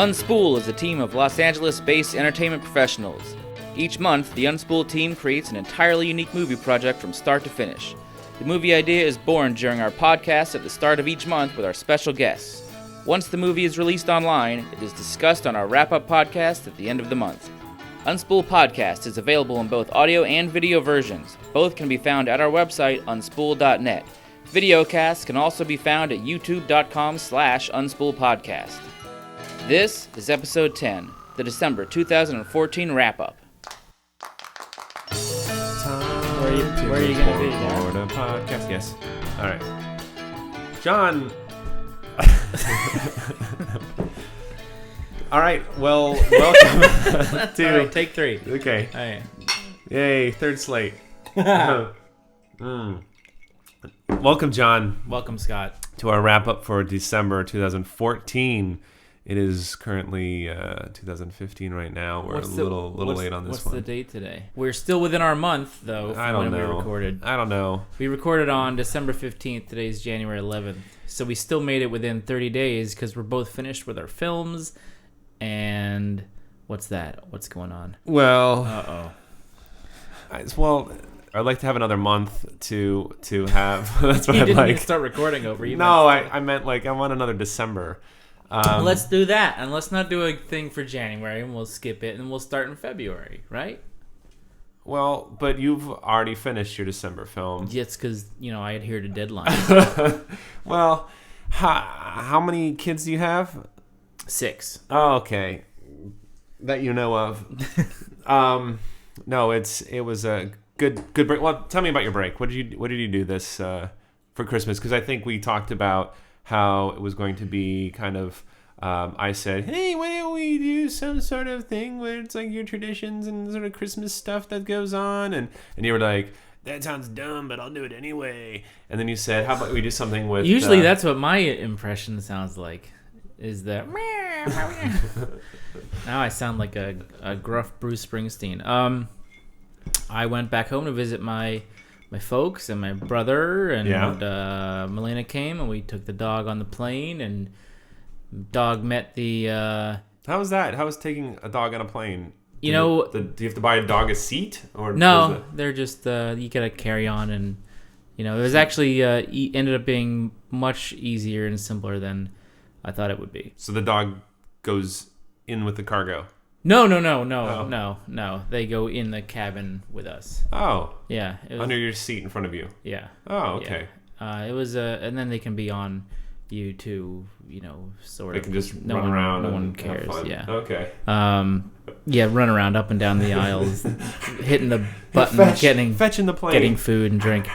Unspool is a team of Los Angeles-based entertainment professionals. Each month, the Unspool team creates an entirely unique movie project from start to finish. The movie idea is born during our podcast at the start of each month with our special guests. Once the movie is released online, it is discussed on our wrap-up podcast at the end of the month. Unspool Podcast is available in both audio and video versions. Both can be found at our website, unspool.net. Videocasts can also be found at youtube.com/unspoolpodcast. This is episode 10, the December 2014 wrap-up. Where are you going to be? Florida podcast. Yes. All right. John. All right. Well, welcome to. All right, take 3. Okay. All right. Yay! Third slate. Welcome, John. Welcome, Scott. To our wrap up for December 2014. It is currently 2015 right now. We're a little late on this one. What's the date today? We're still within our month, though, I don't when know. we recorded. I don't know. We recorded on December 15th. Today's January 11th. So we still made it within 30 days because we're both finished with our films. And what's that? What's going on? Well, Uh-oh. I'd like to have another month to have. That's what You I'd didn't like. even start recording over. No, I meant like I want another December. Let's do that, and let's not do a thing for January, and we'll skip it, and we'll start in February, right? Well, but you've already finished your December film. It's because, I adhere to deadlines. Well, how many kids do you have? 6. Oh, okay. That you know of. No, it was a good break. Well, tell me about your break. What did you do this for Christmas? Because I think we talked about how it was going to be kind of. I said, hey, why don't we do some sort of thing where it's like your traditions and sort of Christmas stuff that goes on, and you were like, that sounds dumb, but I'll do it anyway. And then you said, how about we do something with? Usually, that's what my impression sounds like. Is that now I sound like a gruff Bruce Springsteen. I went back home to visit my folks and my brother, and Melina came, and we took the dog on the plane, and dog met the. How was that? How was taking a dog on a plane? Do you have to buy a dog a seat, or no? They're just you gotta carry on, and it was actually ended up being much easier and simpler than I thought it would be. So the dog goes in with the cargo? No. They go in the cabin with us. Oh. Yeah. Under your seat in front of you? Yeah. Oh, okay. Yeah. It was and then they can be on you too, sort of. They can just run around. No one cares. Have fun. Yeah. Okay. Run around up and down the aisles, hitting the button, fetching the plane, getting food and drink.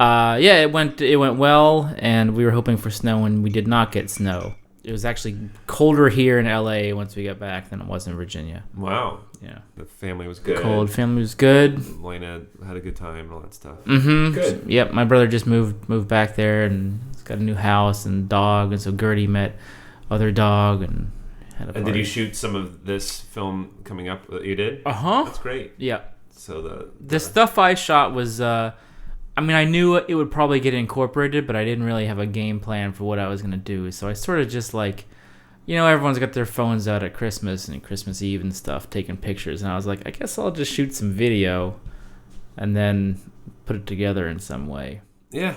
It went well, and we were hoping for snow, and we did not get snow. It was actually colder here in LA once we got back than it was in Virginia. Wow. Yeah. The family was good. Family was good. Elena had a good time and all that stuff. Mm-hmm. Good. Yep. My brother just moved back there, and he's got a new house and dog, and so Gertie met other dog and had a party. And did you shoot some of this film coming up that you did? Uh-huh. That's great. Yeah. So the stuff I shot was I knew it would probably get incorporated, but I didn't really have a game plan for what I was going to do. So I sort of just everyone's got their phones out at Christmas and Christmas Eve and stuff, taking pictures. And I was like, I guess I'll just shoot some video and then put it together in some way. Yeah.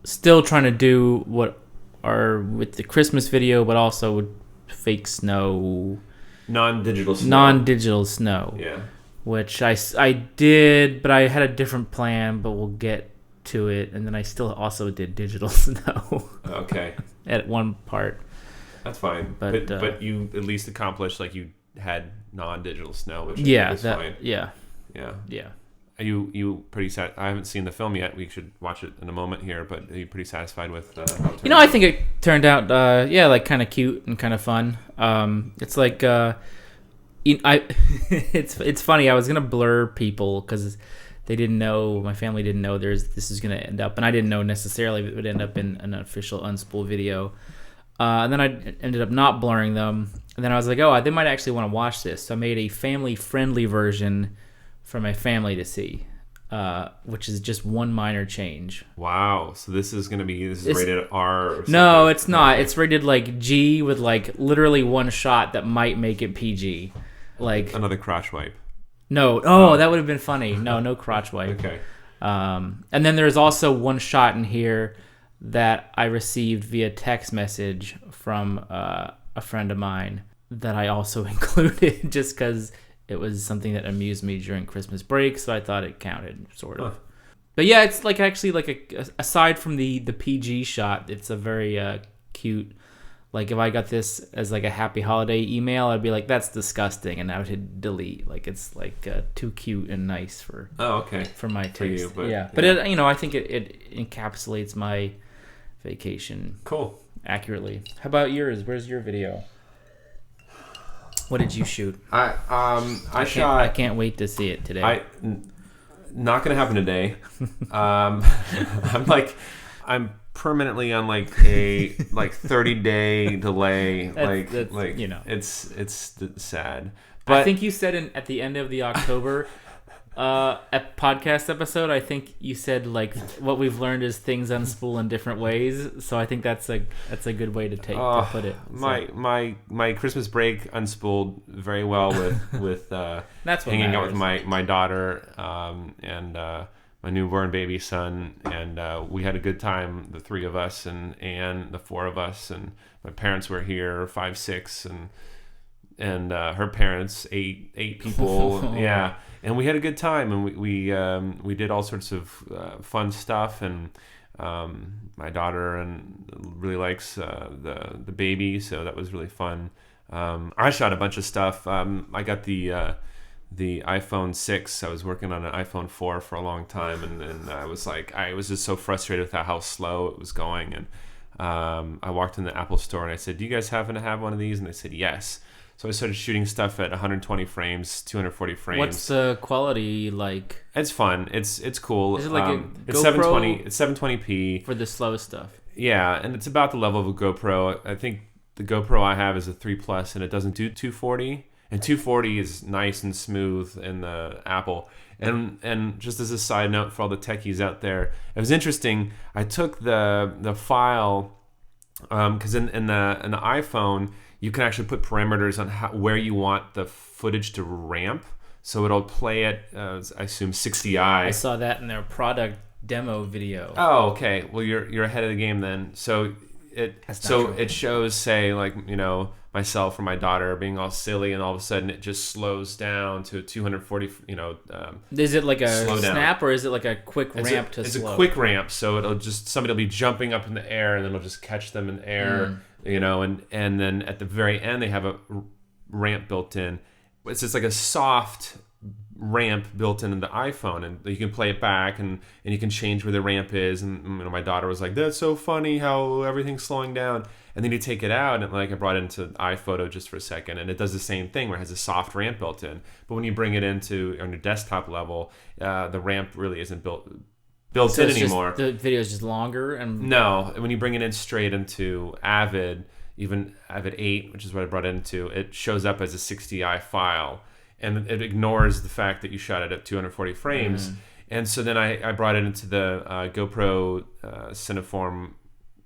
Still trying to do what are with the Christmas video, but also with fake snow. Non-digital snow. Yeah. Which I did, but I had a different plan, but we'll get to it. And then I still also did digital snow. Okay. At one part. That's fine. But you at least accomplished, you had non-digital snow, which is fine. Yeah. Yeah. Yeah. Are you pretty sad? I haven't seen the film yet. We should watch it in a moment here, but are you pretty satisfied with how it turned out? I think it turned out, kind of cute and kind of fun. It's like... it's funny. I was gonna blur people because they didn't know. My family didn't know this is gonna end up, and I didn't know necessarily if it would end up in an official Unspool video. And then I ended up not blurring them. And then I was like, they might actually want to watch this. So I made a family-friendly version for my family to see. which is just one minor change. Wow. So this is rated R or something? No, it's not. It's rated like G with like literally one shot that might make it PG. Like another crotch wipe. No. That would have been funny. No crotch wipe. Okay. And then there's also one shot in here that I received via text message from a friend of mine that I also included just because it was something that amused me during Christmas break, so I thought it counted, sort of. But yeah, it's like actually like aside from the PG shot, it's a very cute. Like if I got this as like a happy holiday email, I'd be like, that's disgusting, and I would hit delete. Like it's like too cute and nice for for my taste. For you, but it, I think it encapsulates my vacation accurately. How about yours? Where's your video? What did you shoot? I can't wait to see it today. Not gonna happen today. I'm permanently on like a 30-day delay. It's sad. But I think you said at the end of the October podcast episode, I think you said like what we've learned is things unspool in different ways. So I think that's a good way to put it. So. My Christmas break unspooled very well with that's hanging out with my daughter and my newborn baby son, and we had a good time, the three of us and the four of us, and my parents were here, 5, 6, and her parents, eight people. Yeah. And we had a good time, and we did all sorts of fun stuff, and my daughter really likes the baby, so that was really fun. I shot a bunch of stuff. I got the iPhone 6. I was working on an iPhone 4 for a long time, and I was just so frustrated with how slow it was going, and I walked in the Apple store and I said, "Do you guys happen to have one of these?" And they said yes. So I started shooting stuff at 120 frames, 240 frames. What's the quality like? It's fun. It's cool. Is it like it's 720? It's 720p for the slow stuff. Yeah, and it's about the level of a GoPro. I think the GoPro I have is a 3 Plus, and it doesn't do 240. And 240 is nice and smooth in the Apple. And just as a side note for all the techies out there, it was interesting. I took the file because in the iPhone, you can actually put parameters on where you want the footage to ramp. So it'll play at, I assume, 60i. I saw that in their product demo video. Oh, okay. Well, you're ahead of the game then. So it shows, say, like, myself or my daughter being all silly, and all of a sudden it just slows down to 240. Is it like a snap, or is it like a quick ramp to slow? It's a quick ramp. So somebody will be jumping up in the air, and then it'll just catch them in the air. And then at the very end they have a ramp built in. It's just like a soft ramp built into the iPhone, and you can play it back, and you can change where the ramp is. And my daughter was like, "That's so funny how everything's slowing down." And then you take it out, and I brought it into iPhoto just for a second, and it does the same thing where it has a soft ramp built in. But when you bring it into on your desktop level, the ramp really isn't built in anymore. The video is just longer, and no, when you bring it in straight into Avid, even Avid 8, which is what I brought into, it shows up as a 60i file, and it ignores the fact that you shot it at 240 frames. And so then I brought it into the GoPro Cineform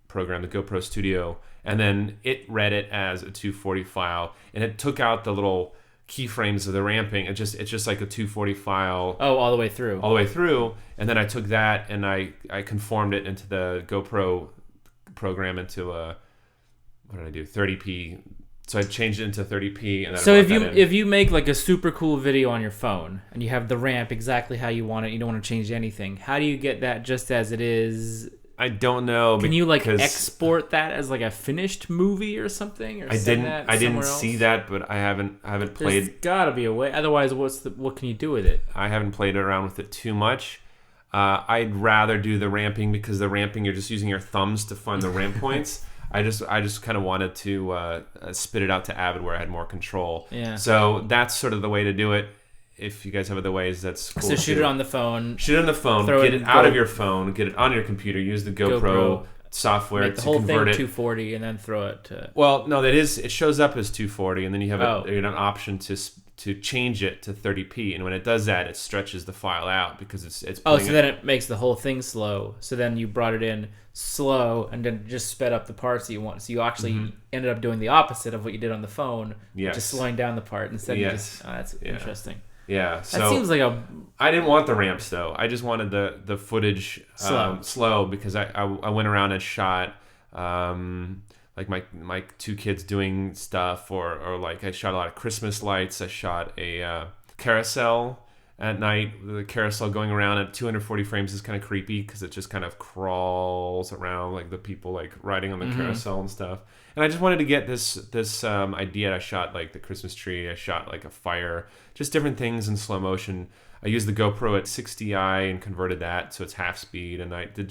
program, the GoPro Studio, and then it read it as a 240 file, and it took out the little keyframes of the ramping. It's just like a 240 file. Oh, all the way through. And then I took that and I conformed it into the GoPro program into a, what did I do? 30p. So I changed it into 30p. And then so if you make like a super cool video on your phone and you have the ramp exactly how you want it, you don't want to change anything, how do you get that just as it is? I don't know. Can you like export that as like a finished movie or something? Or I didn't see that, but I haven't played. There's gotta be a way. Otherwise, what can you do with it? I haven't played around with it too much. I'd rather do the ramping, because the ramping, you're just using your thumbs to find the ramp points. I just kind of wanted to spit it out to Avid where I had more control. Yeah. So that's sort of the way to do it. If you guys have other ways, that's cool. So shoot it on the phone. Shoot it on the phone. Get it out of your phone. Get it on your computer. Use the GoPro software make the to whole convert thing it 240 and then throw it to. Well, no, it shows up as 240, and then you have an option to change it to 30p, and when it does that, it stretches the file out because it's. Oh, so then it makes the whole thing slow. So then you brought it in slow, and then just sped up the parts that you want. So you actually ended up doing the opposite of what you did on the phone, just slowing down the part instead. Of that's interesting. Yeah, so that seems like I didn't want the ramps though. I just wanted the footage slow because I went around and shot. Like my two kids doing stuff, or like I shot a lot of Christmas lights. I shot a carousel at night. The carousel going around at 240 frames is kind of creepy because it just kind of crawls around like the people like riding on the carousel and stuff. And I just wanted to get this idea. I shot like the Christmas tree. I shot like a fire, just different things in slow motion. I used the GoPro at 60i and converted that so it's half speed. And I did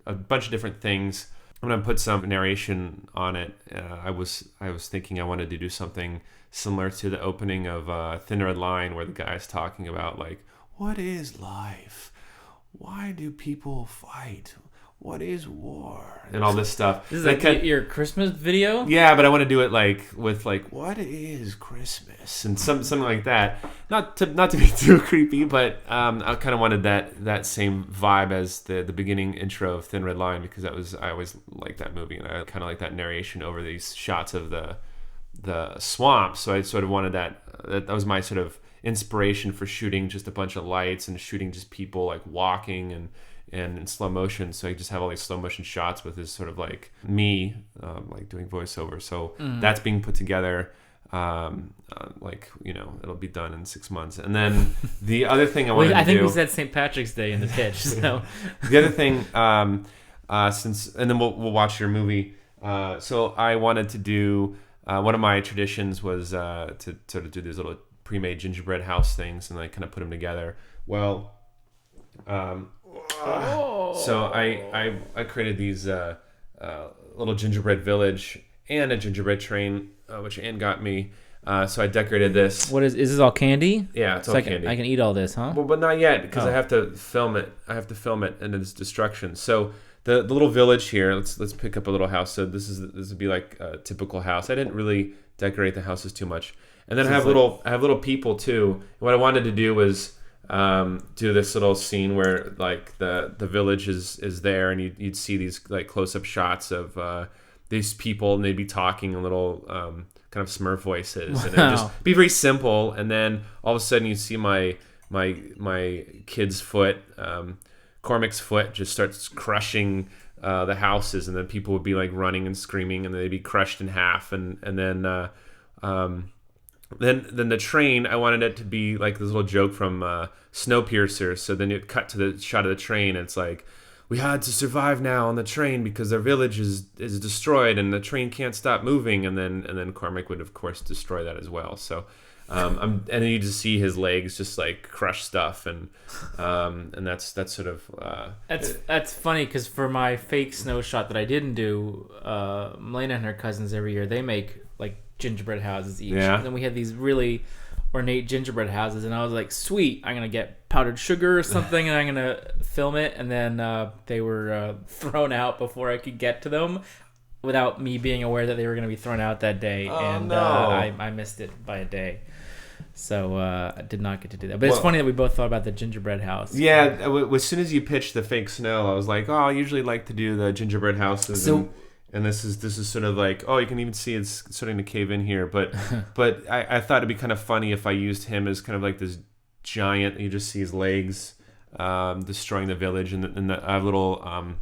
a bunch of different things. I'm gonna put some narration on it. I was thinking I wanted to do something similar to the opening of Thin Red Line, where the guy's talking about like, what is life? Why do people fight? What is war? And all this stuff. This is like your Christmas video? Yeah, but I want to do it like with like, what is Christmas? And something like that. Not to be too creepy, but I kind of wanted that same vibe as the beginning intro of Thin Red Line, because I always liked that movie, and I kind of like that narration over these shots of the swamp. So I sort of wanted that was my sort of inspiration for shooting just a bunch of lights and shooting just people like walking and in slow motion. So I just have all these slow motion shots with this sort of like me like doing voiceover. So that's being put together. Like, you know, it'll be done in 6 months. And then the other thing I think we said St. Patrick's Day in the pitch. So the other thing, and then we'll watch your movie. So I wanted to do one of my traditions was to sort of do these little pre-made gingerbread house things and like kind of put them together. Well, so I created these little gingerbread village and a gingerbread train, which Ann got me. So I decorated this. What is this all candy? Yeah, it's all candy. I can eat all this, huh? Well, but not yet, because I have to film it. And it's destruction. So the little village here. Let's pick up a little house. So this would be like a typical house. I didn't really decorate the houses too much. And then I have little people too. What I wanted to do was do this little scene where like the village is there, and you'd see these like close-up shots of these people, and they'd be talking in little kind of Smurf voices, and it'd just be very simple. And then all of a sudden you see my kid's foot, Cormac's foot, just starts crushing the houses, and then people would be like running and screaming, and they'd be crushed in half, and then the train, I wanted it to be like this little joke from Snowpiercer. So then you'd cut to the shot of the train. And it's like, we had to survive now on the train because their village is destroyed and the train can't stop moving. And then Cormac would of course destroy that as well. So and then you just see his legs just like crush stuff, and that's sort of that's funny, because for my fake snow shot that I didn't do, Melena and her cousins every year, they make like gingerbread houses each. And then we had these really ornate gingerbread houses, and I was like, sweet, I'm gonna get powdered sugar or something and I'm gonna film it. And then they were thrown out before I could get to them, without me being aware that they were gonna be thrown out that day. I missed it by a day, so I did not get to do that. But it's funny that we both thought about the gingerbread house. Yeah, as soon as you pitched the fake snow, I was like, I usually like to do the gingerbread houses. And this is sort of like, you can even see it's starting to cave in here. But I thought it'd be kind of funny if I used him as kind of like this giant. You just see his legs destroying the village, and I have little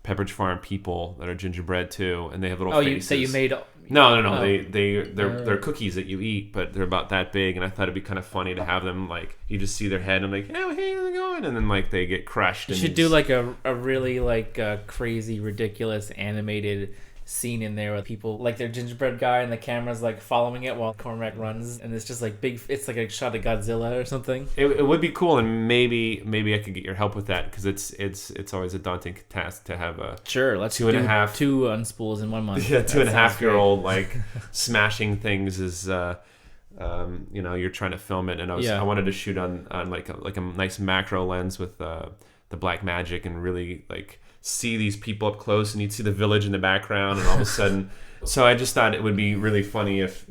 Pepperidge Farm people that are gingerbread too, and they have little faces. You made. No. They're cookies that you eat, but they're about that big. And I thought it'd be kind of funny to have them like, you just see their head, and I'm like, hey, how's it going? And then like they get crushed. You should do like a really like crazy, ridiculous animated scene in there with people like their gingerbread guy, and the camera's like following it while Cormac runs, and it's just like big. It's like a shot of Godzilla or something. It would be cool, and maybe I could get your help with that, because it's always a daunting task to have a let's do 2 unspools in 1 month. Yeah, 2.5-year-old like smashing things is you're trying to film it, and I wanted to shoot on like a nice macro lens with the Black Magic, and really like see these people up close, and you'd see the village in the background, and all of a sudden. So I just thought it would be really funny if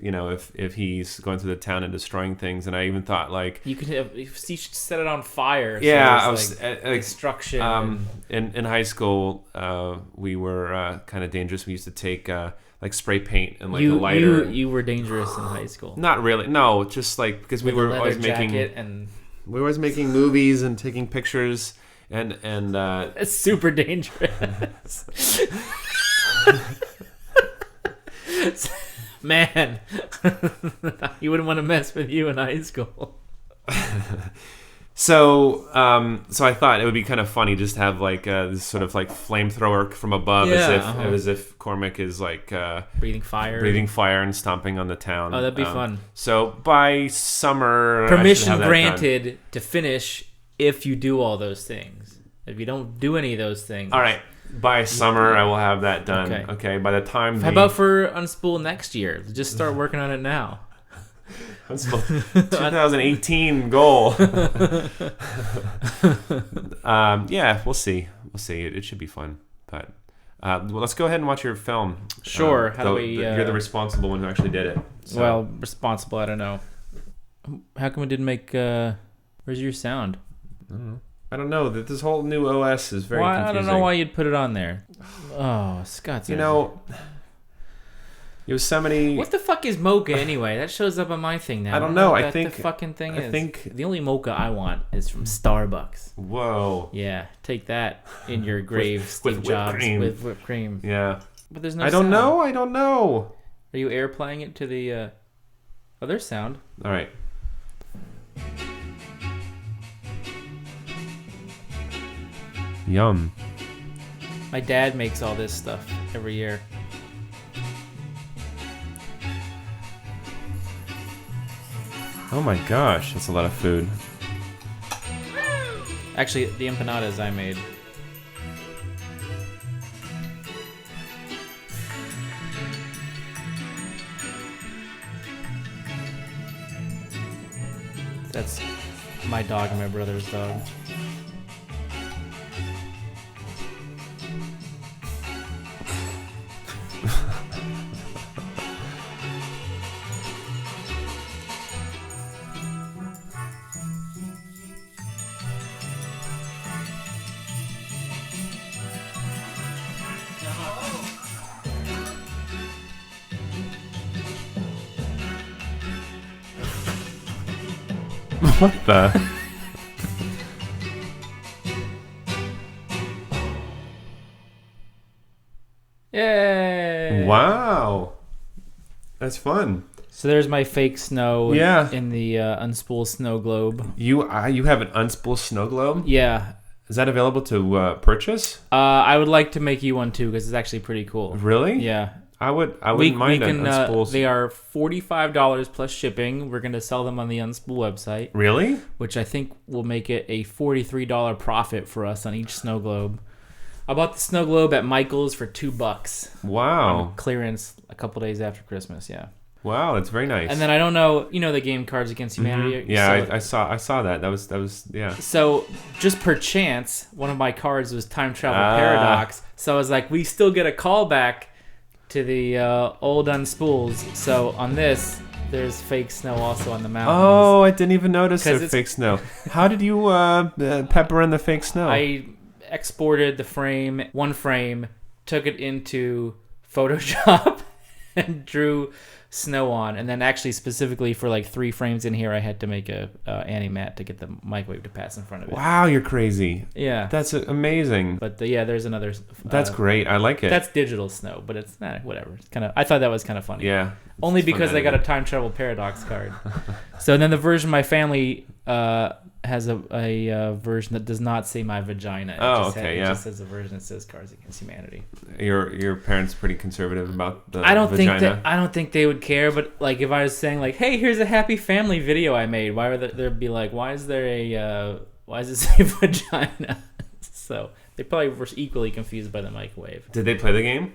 he's going through the town and destroying things, and I even thought like you should set it on fire. Yeah, so I was like destruction. In high school, we were kind of dangerous. We used to take like spray paint and like a lighter. You were dangerous in high school. Not really. No, just like because we were always making movies and taking pictures and it's super dangerous. Man, you wouldn't want to mess with you in high school. So I thought it would be kind of funny just to have like this sort of like flamethrower from above, as if Cormac is like breathing fire and stomping on the town. Oh, that'd be fun. So by summer, permission granted to finish if you do all those things. If you don't do any of those things, all right. By summer, I will have that done. Okay. By the time. How about for Unspool next year? Just start working on it now. Unspool 2018 goal. Yeah, we'll see. It should be fun. But well, let's go ahead and watch your film. Sure. You're the responsible one who actually did it. So. Well, responsible. I don't know. How come we didn't make? Where's your sound? I don't know. This whole new OS is very confusing. I don't know why you'd put it on there. Oh, Scott's. Yosemite. What the fuck is mocha anyway? That shows up on my thing now. I don't know. I think the fucking thing is. I think the only mocha I want is from Starbucks. Whoa. Yeah, take that in your grave, Steve Jobs, with whipped cream. Yeah. But there's no. I don't know. Are you airplaying it to the other sound? All right. Yum. My dad makes all this stuff every year. Oh my gosh, that's a lot of food. Actually, the empanadas I made. That's my dog and my brother's dog. What the? Yay! Wow. That's fun. So there's my fake snow Yeah. in the Unspool snow globe. You have an Unspool snow globe? Yeah. Is that available to purchase? I would like to make you one too because it's actually pretty cool. Really? Yeah. I wouldn't mind an Unspool. They are $45 plus shipping. We're going to sell them on the Unspool website. Really? Which I think will make it a $43 profit for us on each snow globe. I bought the snow globe at Michael's for $2. Wow. On clearance a couple days after Christmas, yeah. Wow, that's very nice. And then I don't know, the game Cards Against Humanity? Mm-hmm. Yeah, I saw that. That was yeah. So just per chance, one of my cards was Time Travel Paradox. So I was like, we still get a callback to the old Unspools. So on this, there's fake snow also on the mountains. Oh, I didn't even notice there's fake snow. How did you pepper in the fake snow? I exported one frame, took it into Photoshop, and drew snow on. And then actually specifically for like 3 frames in here, I had to make a anti-matte to get the microwave to pass in front of it. Wow, you're crazy. Yeah. That's amazing. But there's another. That's great. I like it. That's digital snow, but it's whatever. It's I thought that was kind of funny. Yeah. Only because I got a Time Travel Paradox card. So then the version my family has a version that does not say my vagina. It just says a version that says Cards Against Humanity. Your parents pretty conservative about the vagina? I don't think they would care, but like if I was saying like, hey, here's a happy family video I made, why would there'd be like, why does it say vagina? So they probably were equally confused by the microwave. Did they play the game?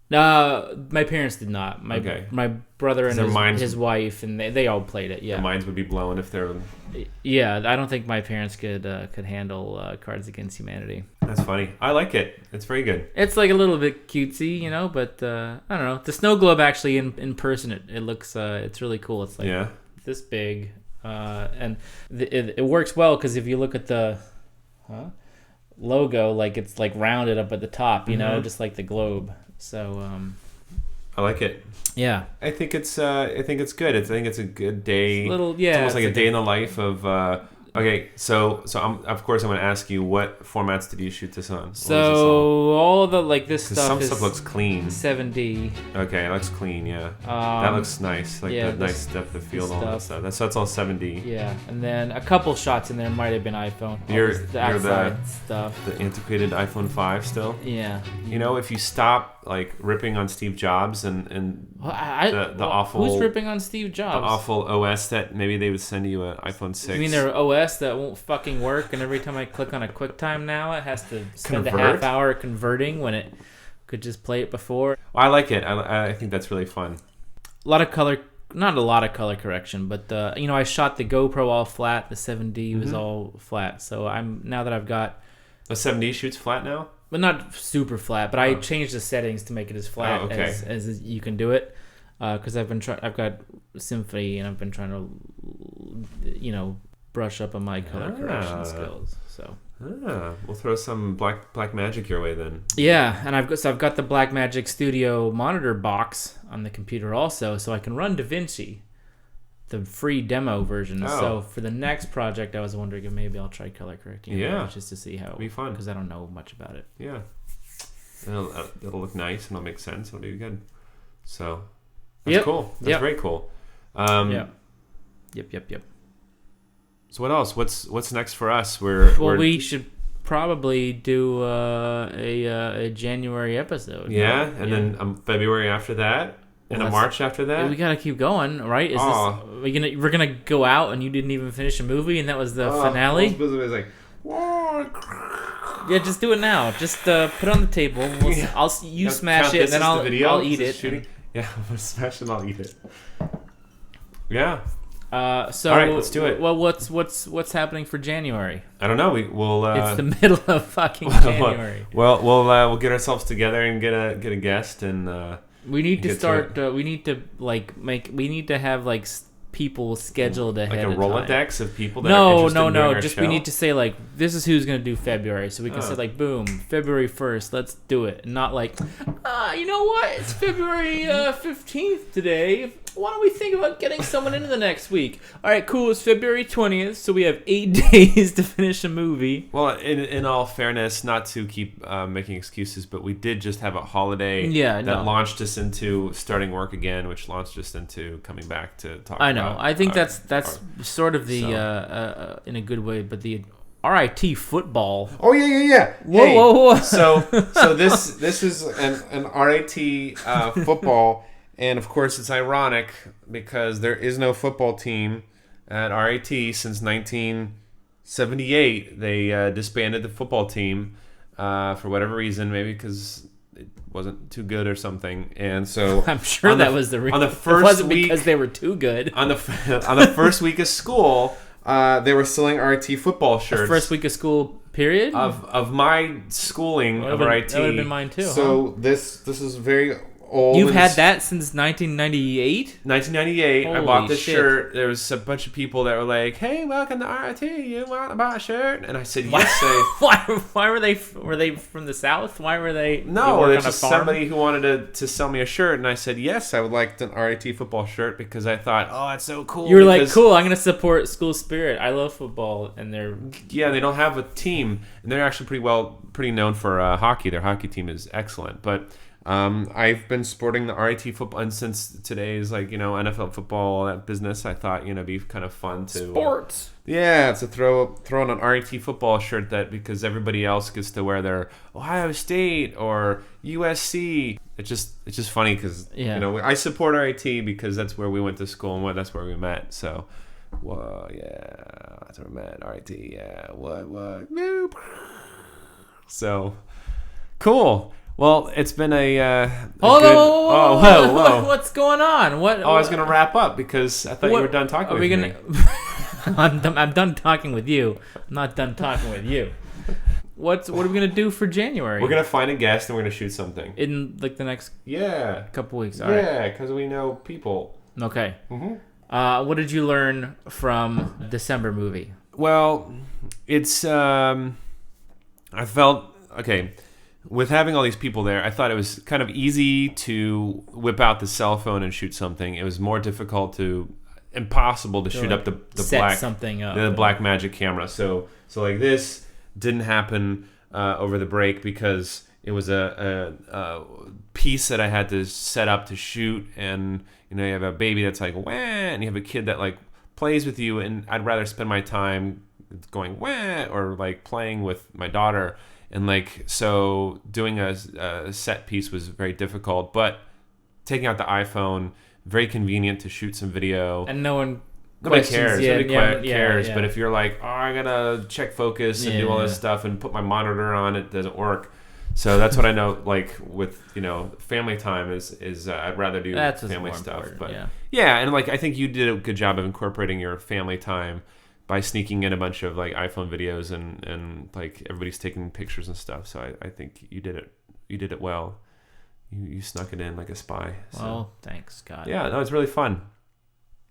My parents did not. My brother and his wife, and they all played it. Yeah, their minds would be blown if they're. Yeah, I don't think my parents could handle Cards Against Humanity. That's funny. I like it. It's very good. It's like a little bit cutesy, but I don't know. The snow globe actually in person, it looks it's really cool. It's like this big, and it works well because if you look at the logo, like it's like rounded up at the top, just like the globe. So I like it. Yeah, I think it's good. I think it's a good day. It's almost like a day in the life of. Okay, so I'm going to ask you, what formats did you shoot this on? So all the this stuff. Some stuff looks clean. 7D. Okay, it looks clean. Yeah, that looks nice. Like the nice depth of field, all that stuff. That's all 7D. Yeah, and then a couple shots in there might have been iPhone. You're the stuff. The antiquated iPhone 5 still. Yeah. If you stop ripping on Steve Jobs and the awful. Who's ripping on Steve Jobs? The awful OS that maybe they would send you an iPhone 6. You mean their OS that won't fucking work, and every time I click on a QuickTime now, it has to spend a half hour converting when it could just play it before. Well, I like it. I think that's really fun. Not a lot of color correction, but I shot the GoPro all flat. The 7D was all flat. So now that I've got the 7D shoots flat now, but not super flat. But I changed the settings to make it as flat as you can do it. Because I've got Symphony, and I've been trying to brush up on my color correction skills. So we'll throw some black magic your way then. Yeah, and I've got the Blackmagic Studio monitor box on the computer also, so I can run DaVinci, the free demo version. So for the next project, I was wondering if maybe I'll try color correcting. Just to see how it'll be fun, because I don't know much about it. Yeah, it'll look nice and it'll make sense. It'll be good. So that's cool. That's very cool. Yep. So what else? What's next for us? We should probably do a January episode. Yeah, and then February after that, and a March after that. We gotta keep going, right? We're gonna go out, and you didn't even finish a movie, and that was the finale. Was like, yeah, just do it now. Just put it on the table. You smash it, and then I'll eat it. Yeah, I'm smash and I'll eat it. Yeah. So all right, let's do it. Well, what's happening for January? I don't know. We'll. It's the middle of fucking January. Well, we'll get ourselves together and get a guest, and we need to start. We need to have people scheduled ahead. Like a Rolodex of people that are interested in doing our just show? We need to say this is who's gonna do February, so we can say boom, February 1st, let's do it. And not you know what? It's February 15th today. Why don't we think about getting someone into the next week? All right, cool. It's February 20th, so we have 8 days to finish a movie. Well, in all fairness, not to keep making excuses, but we did just have a holiday that launched us into starting work again, which launched us into coming back to talk. I know. I think that's sort of the in a good way, but the RIT Football. Oh yeah. Whoa. So this is an RIT Football. And, of course, it's ironic because there is no football team at RIT since 1978. They disbanded the football team for whatever reason, maybe because it wasn't too good or something. And so I'm sure that was the reason. On the first it wasn't week, because they were too good. On the first week of school, they were selling RIT football shirts. The first week of school, period? Of my schooling of RIT. That would have been mine, too. So this is very old. You've had that since 1998? 1998. I bought this shirt. There was a bunch of people that were like, "Hey, welcome to RIT. You want to buy a shirt?" And I said, "Yes." Why were they from the South? Why were they? No, it's just somebody who wanted to sell me a shirt, and I said, "Yes, I would like an RIT football shirt," because I thought, "Oh, that's so cool." You were like, "Cool, I'm gonna support school spirit. I love football," and they don't have a team, and they're actually pretty known for hockey. Their hockey team is excellent, but. I've been sporting the RIT football, and since today is NFL football, all that business, I thought it'd be kind of fun to sports. To throw on an RIT football shirt because everybody else gets to wear their Ohio State or USC. It's just funny because I support RIT because that's where we went to school and that's where we met. So, that's where we met. RIT, yeah. What? Boop. So, cool. Well, it's been a Hold good... on, Oh, whoa. What's going on? What? Oh, I was going to wrap up because I thought you were done talking with me. I'm done talking with you. I'm not done talking with you. What are we gonna do for January? We're gonna find a guest and we're gonna shoot something in like the next couple weeks. All right, because we know people. Okay. Mm-hmm. What did you learn from December movie? Well, it's I felt okay with having all these people there. I thought it was kind of easy to whip out the cell phone and shoot something. It was more impossible to shoot up the black magic camera. So like this didn't happen over the break because it was a piece that I had to set up to shoot, and you have a baby that's like wah, and you have a kid that like plays with you, and I'd rather spend my time going wah or like playing with my daughter, and like so doing a set piece was very difficult, but taking out the iPhone, very convenient to shoot some video, and nobody cares. Nobody cares. But if you're like, oh, I gotta check focus and do all this stuff and put my monitor on, it doesn't work. So that's what I know. Like with family time is I'd rather do family stuff. But and like I think you did a good job of incorporating your family time by sneaking in a bunch of like iPhone videos and like everybody's taking pictures and stuff. So I think you did it well. You snuck it in like a spy. So. Well, thanks, God. Yeah, no, it's really fun.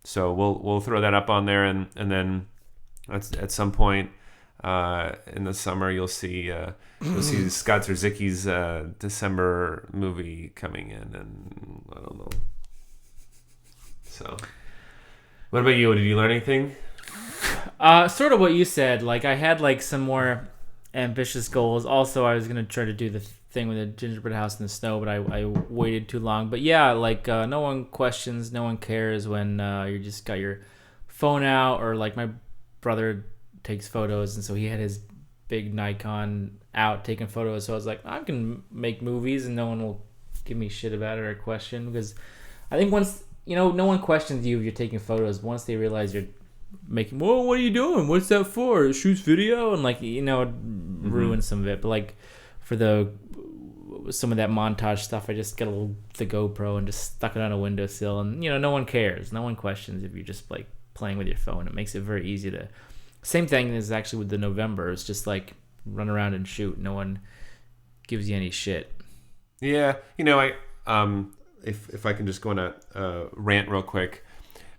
So we'll throw that up on there, and then at some point in the summer you'll see Scott Zerzicki's December movie coming in, and I don't know. So, what about you? Did you learn anything? Sort of what you said. Like I had like some more ambitious goals. Also, I was gonna try to do the thing with the gingerbread house in the snow, but I waited too long. But yeah, like no one questions, no one cares when you just got your phone out, or like my brother takes photos, and so he had his big Nikon out taking photos. So I was like, I can make movies, and no one will give me shit about it or question, because I think once no one questions you if you're taking photos. Once they realize you're making, whoa, what are you doing? What's that for? It shoots video, and like it ruins some of it. But like for some of that montage stuff, I just got the GoPro and just stuck it on a windowsill, and no one cares, no one questions if you're just like playing with your phone. It makes it very easy to. Same thing as actually with the November. It's just like run around and shoot. No one gives you any shit. Yeah, I if I can just go on a rant real quick.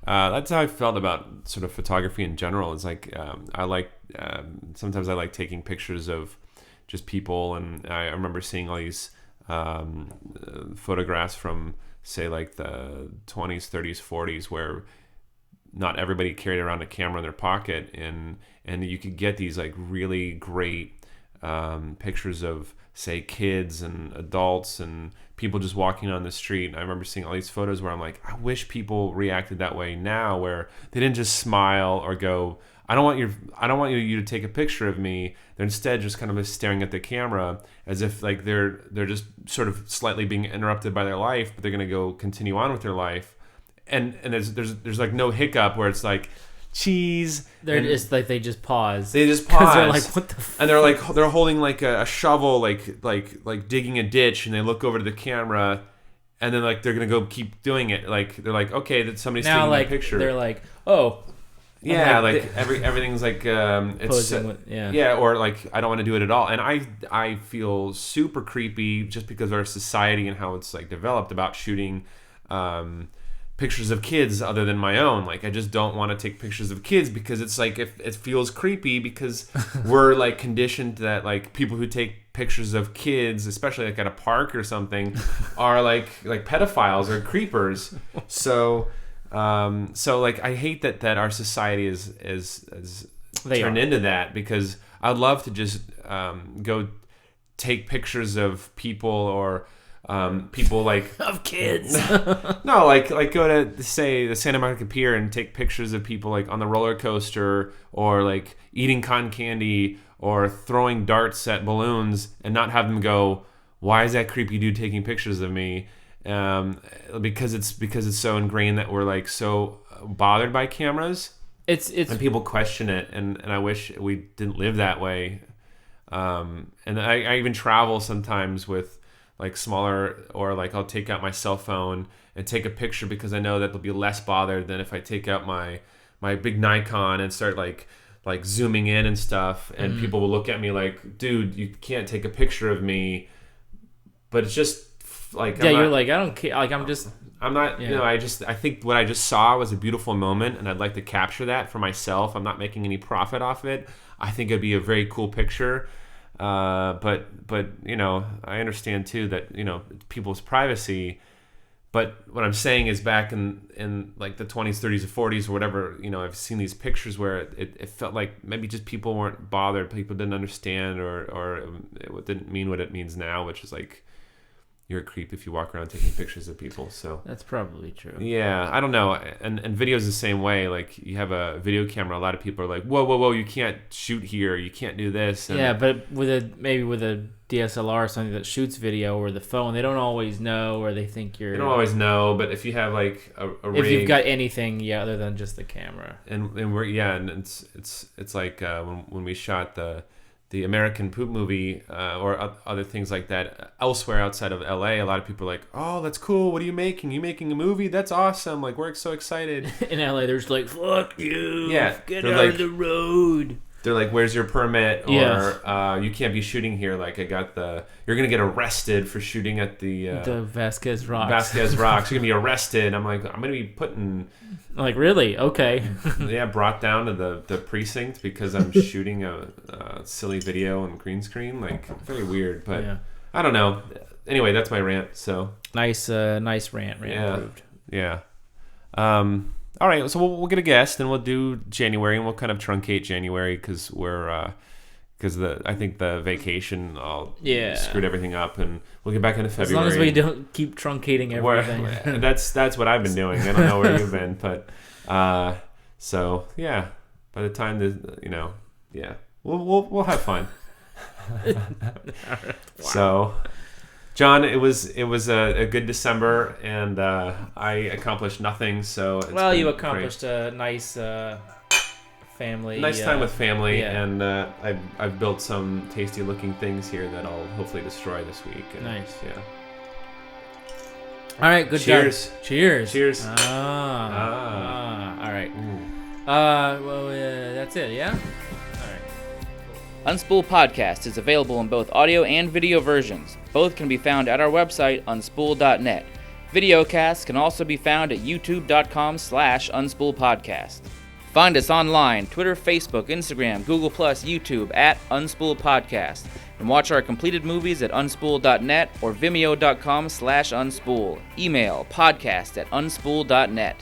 That's how I felt about sort of photography in general. It's like I like sometimes I like taking pictures of just people, and I remember seeing all these photographs from say like the 20s, 30s, 40s where not everybody carried around a camera in their pocket, and you could get these like really great pictures of say kids and adults and people just walking on the street. And I remember seeing all these photos where I'm like, I wish people reacted that way now, where they didn't just smile or go, I don't want you to take a picture of me. They're instead just kind of staring at the camera as if like they're just sort of slightly being interrupted by their life, but they're gonna go continue on with their life. And there's like no hiccup where it's like cheese. It's like they just pause. They just pause. They're like, what the and they're like they're holding like a shovel, like digging a ditch, and they look over to the camera, and then like they're gonna go keep doing it. Like they're like, okay, that somebody's now, taking like, a picture. They're like, oh. Yeah, like everything's like it's or like I don't want to do it at all, and I feel super creepy just because of our society and how it's like developed about shooting pictures of kids other than my own. Like I just don't want to take pictures of kids because it's like if it feels creepy because we're like conditioned that like people who take pictures of kids, especially like at a park or something, are like pedophiles or creepers. So like I hate that our society is turned into that, because I'd love to just go take pictures of people or people like of kids. No, like go to say the Santa Monica Pier and take pictures of people like on the roller coaster or like eating cotton candy or throwing darts at balloons, and not have them go, why is that creepy dude taking pictures of me? Because it's so ingrained that we're like so bothered by cameras. It's and people question it, and I wish we didn't live that way. And I even travel sometimes with like smaller, or like I'll take out my cell phone and take a picture because I know that they'll be less bothered than if I take out my big Nikon and start like zooming in and stuff, and people will look at me like, dude, you can't take a picture of me. But it's just like, you're like, I don't care. Like, I'm not, I think what I just saw was a beautiful moment, and I'd like to capture that for myself. I'm not making any profit off it. I think it'd be a very cool picture. But I understand too that, people's privacy. But what I'm saying is, back in like the 20s, 30s, or 40s or whatever, I've seen these pictures where it felt like maybe just people weren't bothered. People didn't understand, or it didn't mean what it means now, which is like, you're a creep if you walk around taking pictures of people. So that's probably true. Yeah, I don't know. And video's the same way. Like, you have a video camera, a lot of people are like, whoa, you can't shoot here, you can't do this. And but with a DSLR or something that shoots video, or the phone, they don't always know, or they think you're... They don't always know, but if you have like a rig... If you've got anything, other than just the camera. And it's like when we shot the American Poop movie, or other things like that elsewhere outside of LA, a lot of people are like, oh, that's cool. What are you making? You making a movie? That's awesome. Like, we're so excited. In LA, they're just like, fuck you. Yeah. Get out of the road. They're like, where's your permit? Or you can't be shooting here. Like, you're going to get arrested for shooting at the Vasquez Rocks. Vasquez Rocks. You're going to be arrested. I'm like, I'm going to be putting... Like, really? Okay. Brought down to the precinct because I'm shooting a silly video on green screen. Like, very weird, but I don't know. Anyway, that's my rant. So nice rant. Approved. Yeah. All right, so we'll get a guest, and we'll do January, and we'll kind of truncate January because I think the vacation screwed everything up, and we'll get back into February. As long as we don't keep truncating everything. That's what I've been doing. I don't know where you've been, but so yeah. By the time we'll have fun. So, John, it was a good December, and I accomplished nothing. So you accomplished a nice family. Nice time with family, and I've built some tasty looking things here that I'll hopefully destroy this week. And, nice. Yeah. All right. Good Cheers. job. Cheers. Cheers. All right. That's it. Yeah. Unspool Podcast is available in both audio and video versions. Both can be found at our website, unspool.net. Videocasts can also be found at youtube.com/unspoolpodcast. Find us online, Twitter, Facebook, Instagram, Google+, YouTube, at Unspool Podcast. And watch our completed movies at unspool.net or vimeo.com/unspool. Email podcast@unspool.net.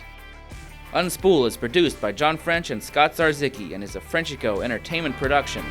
Unspool is produced by John French and Scott Zarzicki and is a Frenchico Entertainment production.